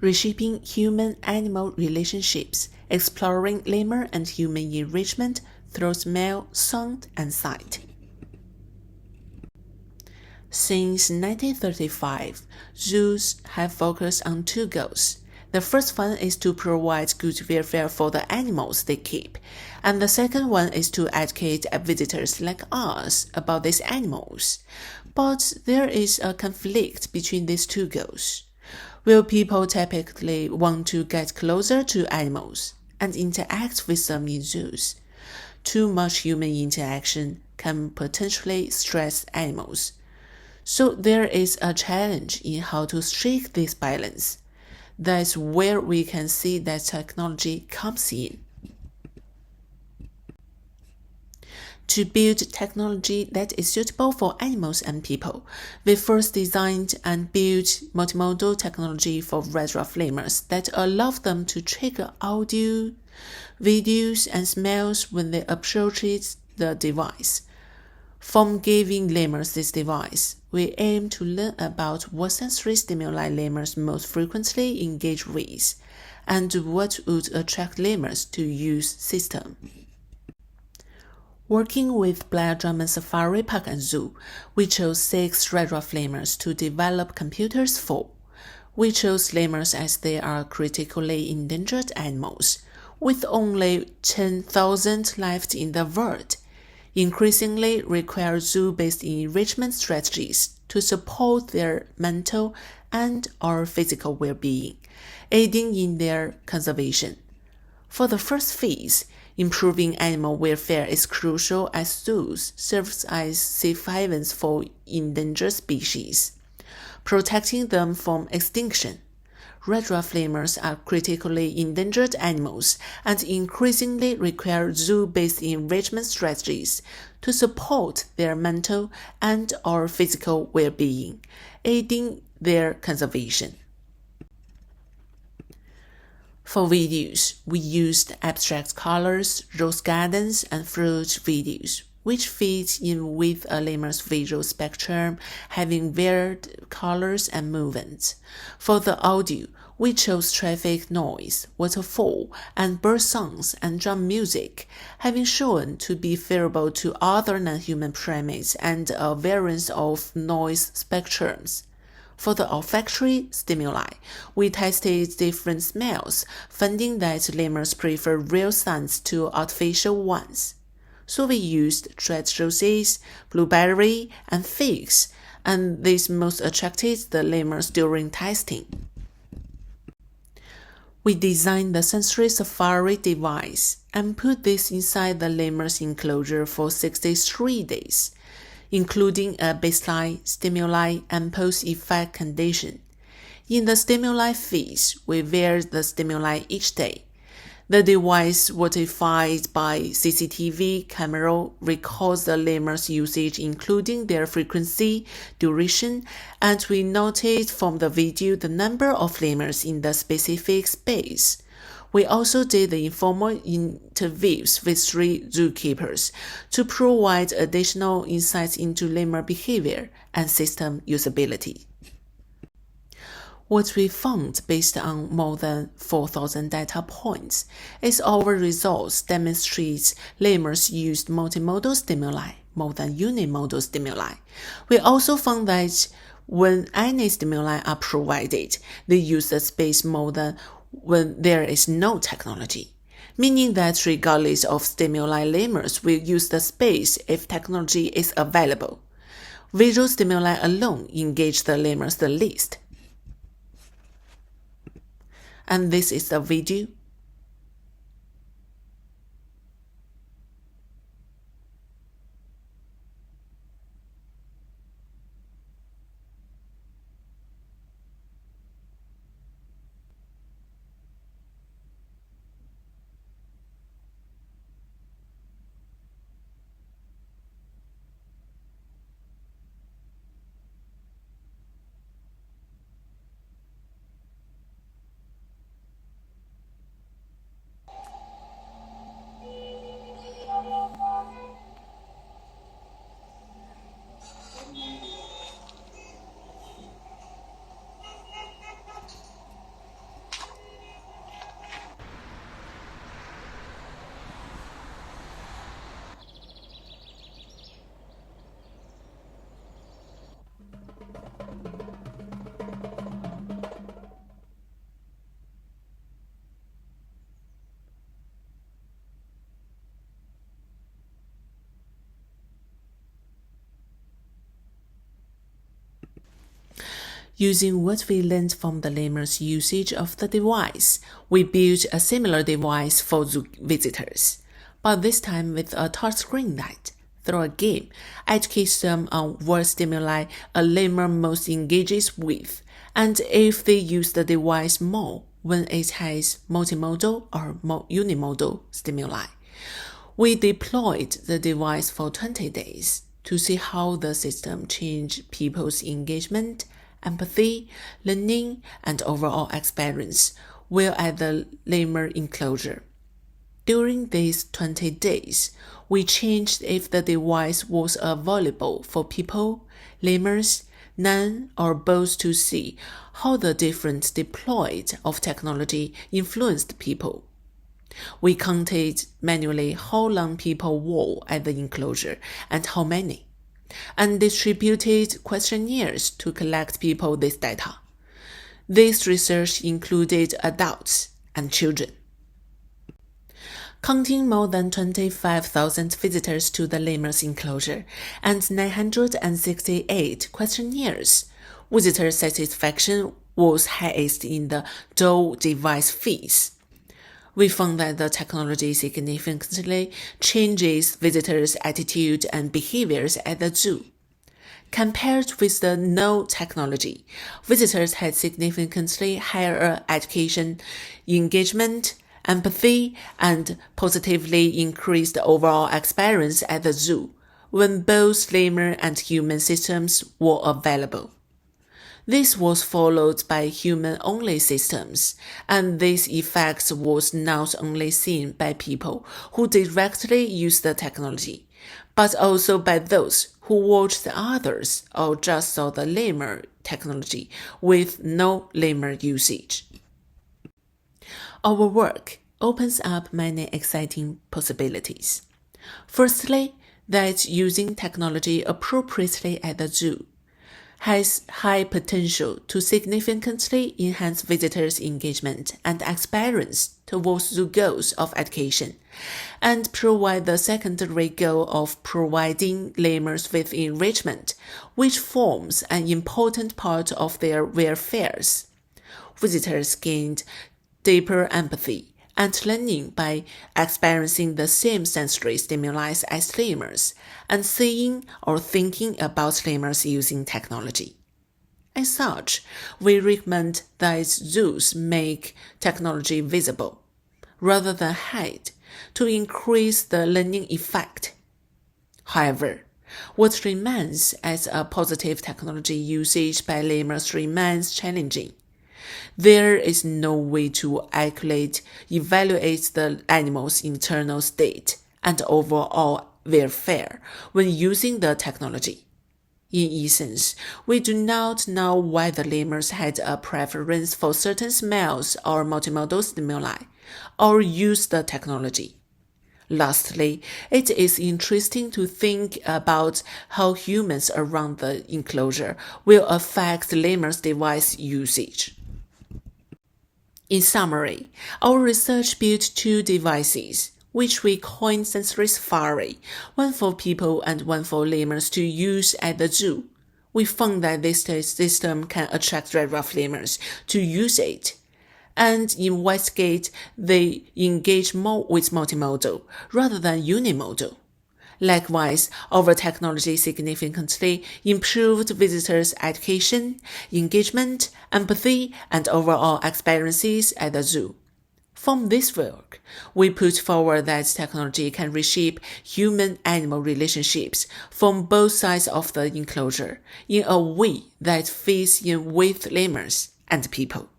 Reshaping human-animal relationships, exploring lemur and human enrichment through smell, sound, and sight. Since 1935, zoos have focused on two goals. The first one is to provide good welfare for the animals they keep, and the second one is to educate visitors like us about these animals. But there is a conflict between these two goals. Will people typically want to get closer to animals and interact with them in zoos? Too much human interaction can potentially stress animals. So there is a challenge in how to strike this balance. That's where we can see that technology comes in. To build technology that is suitable for animals and people, we first designed and built multimodal technology for red dwarf lemurs that allow them to trigger audio, videos, and smells when they approach the device. From giving lemurs this device, we aim to learn about what sensory stimuli lemurs most frequently engage with, and what would attract lemurs to use system. Working with Blair Drummond Safari Park and Zoo, we chose 6 red dwarf lemurs to develop computers for. We chose lemurs as they are critically endangered animals, with only 10,000 left in the world. Increasingly require zoo-based enrichment strategies to support their mental and/or physical well-being, aiding in their conservation. For the first phase, improving animal welfare is crucial as zoos serve as safe havens for endangered species, protecting them from extinction. Red dwarf lemurs are critically endangered animals and increasingly require zoo-based enrichment strategies to support their mental and/or physical well-being, aiding their conservation. For videos, we used abstract colors, rose gardens, and fruit videos, which fit in with a lemur's visual spectrum, having varied colors and movements. For the audio, we chose traffic noise, waterfall, and bird songs and drum music, having shown to be favorable to other non-human primates and a variance of noise spectrums. For the olfactory stimuli, we tested different smells, finding that lemurs prefer real scents to artificial ones. So we used red roses, blueberry, and figs, and these most attracted the lemurs during testing. We designed the sensory safari device and put this inside the lemur's enclosure for 63 days, including a baseline, stimuli, and post-effect condition. In the stimuli phase, we varied the stimuli each day. The device, verified by CCTV camera, records the lemur's usage including their frequency, duration, and we noted from the video the number of lemurs in the specific space. We also did the informal interviews with 3 zookeepers to provide additional insights into lemur behavior and system usability. What we found based on more than 4,000 data points is our results demonstrate lemurs used multimodal stimuli more than unimodal stimuli. We also found that when any stimuli are provided, they use the space more than when there is no technology, meaning that regardless of stimuli, lemurs will use the space if technology is available. Visual stimuli alone engage the lemurs the least. And this is the video. Using what we learned from the lemurs' usage of the device, we built a similar device for zoo visitors, but this time with a touchscreen that, through a game, educates them on what stimuli a lemur most engages with, and if they use the device more when it has multimodal or unimodal stimuli. We deployed the device for 20 days to see how the system changed people's engagement, empathy, learning, and overall experience while at the lemur enclosure. During these 20 days, we changed if the device was available for people, lemurs, none, or both to see how the different deployed of technology influenced people. We counted manually how long people were at the enclosure and how many, and distributed questionnaires to collect people this data. This research included adults and children. Counting more than 25,000 visitors to the lemurs enclosure and 968 questionnaires, visitor satisfaction was highest in the dual device phase. We found that the technology significantly changes visitors' attitude and behaviors at the zoo. Compared with the no technology, visitors had significantly higher education, engagement, empathy, and positively increased overall experience at the zoo when both lemur and human systems were available. This was followed by human-only systems, and this effect was not only seen by people who directly use the technology, but also by those who watched others or just saw the lemur technology with no lemur usage. Our work opens up many exciting possibilities. Firstly, that using technology appropriately at the zoo has high potential to significantly enhance visitors' engagement and experience towards the goals of education, and provide the secondary goal of providing lemurs with enrichment, which forms an important part of their welfare. Visitors gained deeper empathy and learning by experiencing the same sensory stimuli as lemurs and seeing or thinking about lemurs using technology. As such, we recommend that zoos make technology visible, rather than hide, to increase the learning effect. However, what remains as a positive technology usage by lemurs remains challenging. There is no way to accurately evaluate the animal's internal state and overall welfare when using the technology. In essence, we do not know why the lemurs had a preference for certain smells or multimodal stimuli, or used the technology. Lastly, it is interesting to think about how humans around the enclosure will affect lemurs' device usage. In summary, our research built two devices, which we coined Sensory Safari, one for people and one for lemurs to use at the zoo. We found that this system can attract red-ruffed lemurs to use it, and investigate they engage more with multimodal rather than unimodal. Likewise, our technology significantly improved visitors' education, engagement, empathy, and overall experiences at the zoo. From this work, we put forward that technology can reshape human-animal relationships from both sides of the enclosure in a way that fits in with lemurs and people.